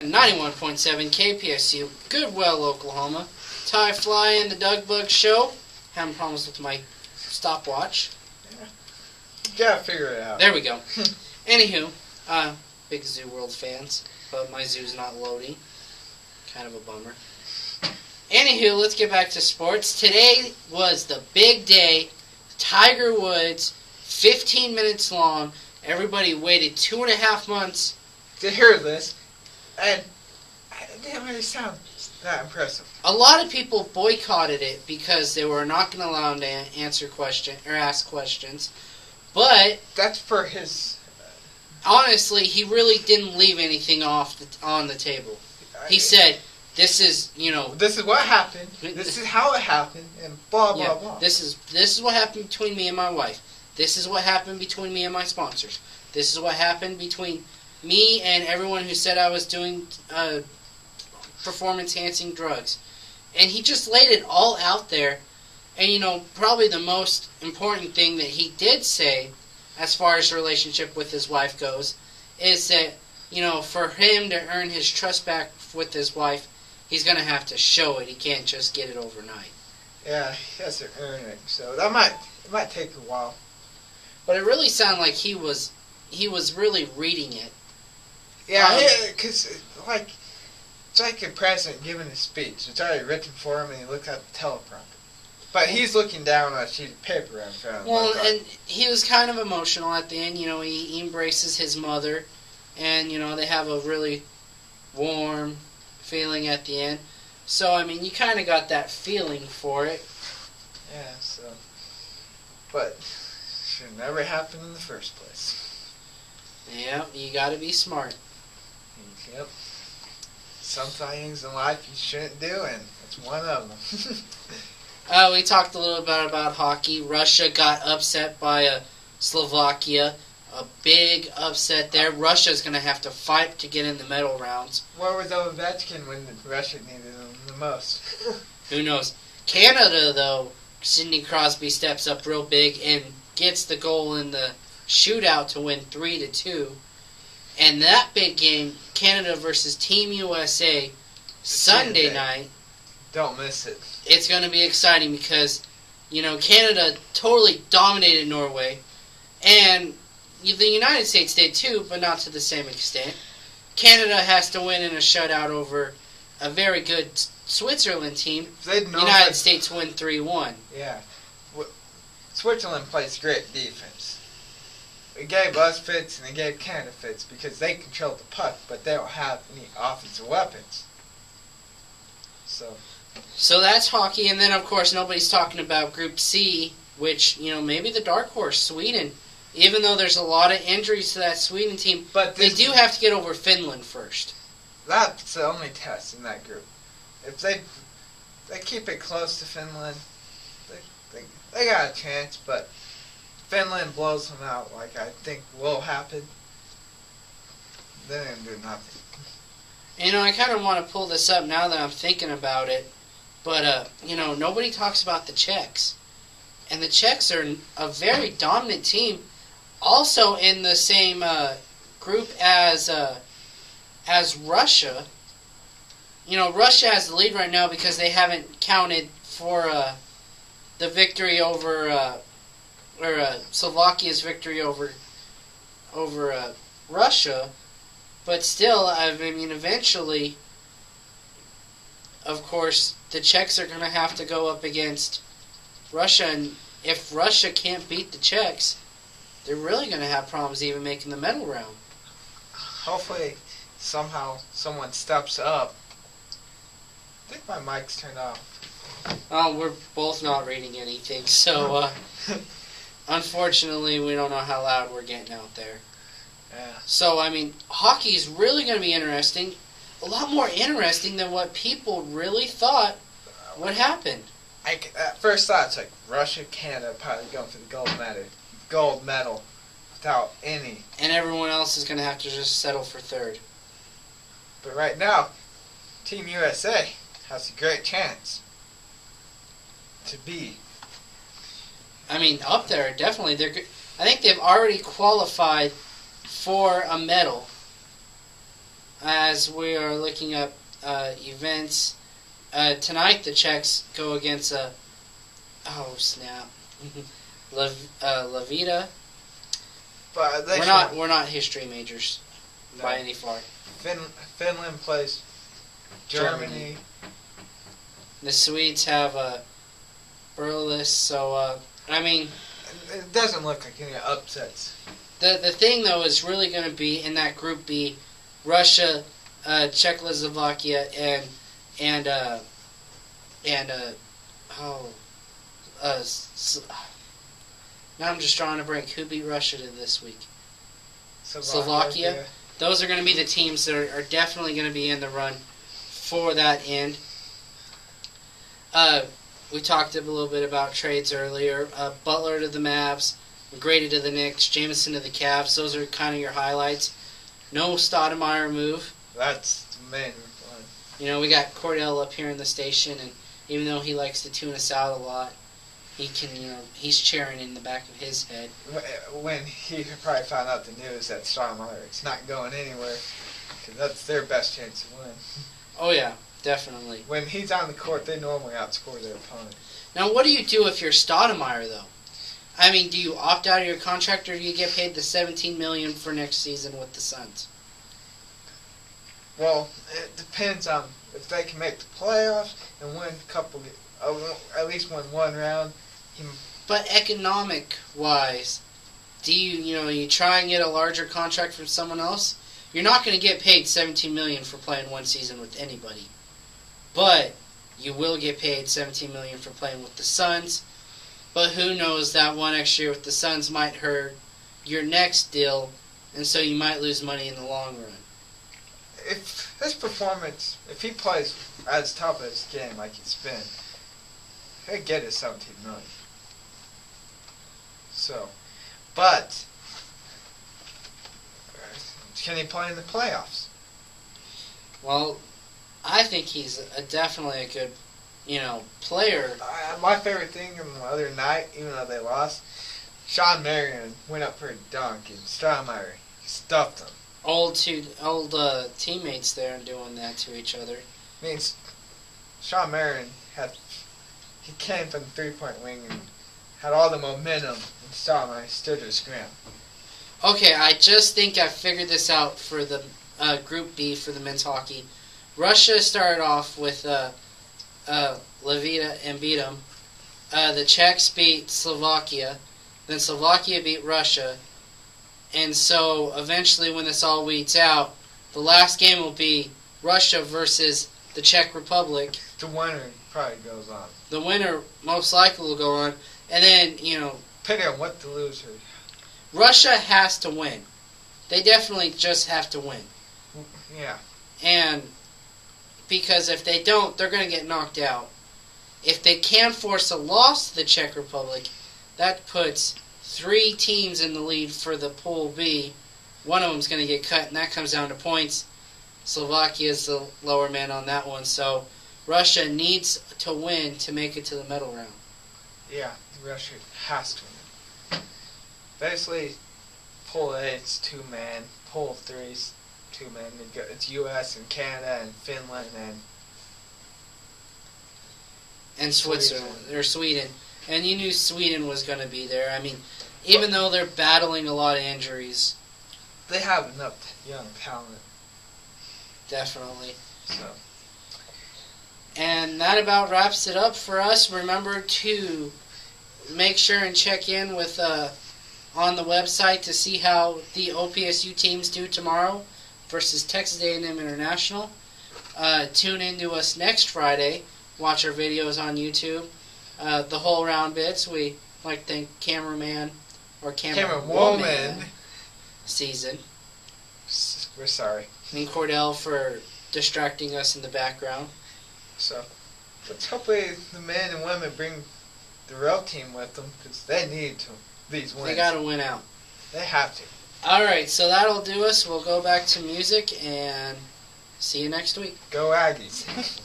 91.7 KPSU, Goodwell, Oklahoma. Ty Fly and the Doug Bug Show. Having problems with my stopwatch. You gotta figure it out. There we go. Anywho, big Zoo World fans, but my zoo's not loading. Kind of a bummer. Anywho, let's get back to sports. Today was the big day. Tiger Woods, 15 minutes long. Everybody waited 2.5 months to hear this, and it didn't really sound that impressive. A lot of people boycotted it because they were not going to allow him to answer questions or ask questions. But that's for his. Honestly, he really didn't leave anything on the table. He said, "This is, this is what happened. This is how it happened, and blah blah blah. This is what happened between me and my wife. This is what happened between me and my sponsors. This is what happened between me and everyone who said I was doing performance-enhancing drugs." And he just laid it all out there. And, probably the most important thing that he did say, as far as the relationship with his wife goes, is that, for him to earn his trust back with his wife, he's going to have to show it. He can't just get it overnight. Yeah, he has to earn it. So it might take a while. But it really sounded like he was really reading it. Yeah, because it's like a president giving a speech. It's already written for him, and he looks at the teleprompter. But he's looking down on a sheet of paper in front of him. Well, and he was kind of emotional at the end. He embraces his mother, and they have a really warm feeling at the end. So you kind of got that feeling for it. Yeah. So, but should never happen in the first place. Yeah, you got to be smart. Yep. Some things in life you shouldn't do, and it's one of them. We talked a little bit about hockey. Russia got upset by Slovakia. A big upset there. Russia's going to have to fight to get in the medal rounds. Where was Ovechkin when Russia needed him the most? Who knows? Canada, though, Sidney Crosby steps up real big and gets the goal in the shootout to win 3-2. And that big game, Canada versus Team USA, Sunday night. Don't miss it. It's going to be exciting because, Canada totally dominated Norway. And the United States did too, but not to the same extent. Canada has to win in a shutout over a very good Switzerland team. United States win 3-1. Yeah. Switzerland plays great defense. It gave us fits and it gave Canada fits because they control the puck, but they don't have any offensive weapons. So that's hockey, and then of course nobody's talking about Group C, which, maybe the dark horse, Sweden. Even though there's a lot of injuries to that Sweden team, but they do have to get over Finland first. That's the only test in that group. If they keep it close to Finland, they got a chance, but Finland blows them out like I think will happen, they're going to do nothing. I kind of want to pull this up now that I'm thinking about it, but, nobody talks about the Czechs. And the Czechs are a very dominant team, also in the same group as Russia. Russia has the lead right now because they haven't counted for the victory over, Slovakia's victory over Russia. But still, eventually, of course, the Czechs are going to have to go up against Russia, and if Russia can't beat the Czechs, they're really going to have problems even making the medal round. Hopefully, somehow, someone steps up. I think my mic's turned off. Oh, we're both not reading anything, so unfortunately, we don't know how loud we're getting out there. Yeah. So, hockey's really going to be interesting. A lot more interesting than what people really thought would happen. At first thought, it's like Russia, Canada probably going for the gold medal without any. And everyone else is going to have to just settle for third. But right now, Team USA has a great chance to be. Up there, definitely. I think they've already qualified for a medal. as we are looking up events, tonight the Czechs go against oh snap, Levita. But We're not history majors by any far. Finland plays Germany. The Swedes have Burles, so I mean, it doesn't look like any upsets. The thing though is really going to be in that Group B, Russia, Czechoslovakia, and now I'm just drawing a blank. Who beat Russia this week? Slovakia. Yeah. Those are going to be the teams that are definitely going to be in the run for that end. We talked a little bit about trades earlier. Butler to the Mavs, Grady to the Knicks, Jameson to the Cavs. Those are kind of your highlights. No Stoudemire move. That's the main one. You know, we got Cordell up here in the station, and even though he likes to tune us out a lot, he can, you know, he's cheering in the back of his head. When he probably found out the news that Stoudemire is not going anywhere, because that's their best chance to win. Oh yeah, definitely. When he's on the court, they normally outscore their opponent. Now, what do you do if you're Stoudemire, though? I mean, do you opt out of your contract, or do you get paid the $17 million for next season with the Suns? Well, it depends on if they can make the playoffs and win at least win one round. But economic-wise, do you try and get a larger contract from someone else? You're not going to get paid $17 million for playing one season with anybody, but you will get paid $17 million for playing with the Suns. But who knows, that one extra year with the Suns might hurt your next deal, and so you might lose money in the long run. If his performance, if he plays as top of his game like he's been, he'll get his $17 million. So, but can he play in the playoffs? Well, I think he's definitely a good, player. My favorite thing from the other night, even though they lost, Sean Marion went up for a dunk and Stoudemire stuffed him. Old teammates there and doing that to each other. Means Sean Marion he came from the three-point wing and had all the momentum, and Stoudemire stood his ground. Okay, I just think I figured this out for the Group B for the men's hockey. Russia started off with Levita and beat them. The Czechs beat Slovakia. Then Slovakia beat Russia. And so eventually when this all weeds out, the last game will be Russia versus the Czech Republic. The winner probably goes on. The winner most likely will go on. And then, depending on what the loser. Russia has to win. They definitely just have to win. Yeah. And because if they don't, they're going to get knocked out. If they can force a loss to the Czech Republic, that puts 3 teams in the lead for the Pool B. One of them's going to get cut, and that comes down to points. Slovakia is the lower man on that one. So Russia needs to win to make it to the medal round. Yeah, Russia has to win. Basically, Pool A, it's 2-man. Pool 3 is 2-man. It's U.S. and Canada and Finland and Switzerland, or Sweden. And you knew Sweden was going to be there. I mean, even though they're battling a lot of injuries. They have enough young talent. Definitely. So. And that about wraps it up for us. Remember to make sure and check in with on the website to see how the OPSU teams do tomorrow versus Texas A&M International. Tune in to us next Friday. Watch our videos on YouTube. The whole round bits. We like to thank cameraman or camerawoman season. We're sorry. And Cordell for distracting us in the background. So, let's hopefully the men and women bring the real team with them because they need these wins. They got to win out. They have to. All right, so that'll do us. We'll go back to music and see you next week. Go Aggies.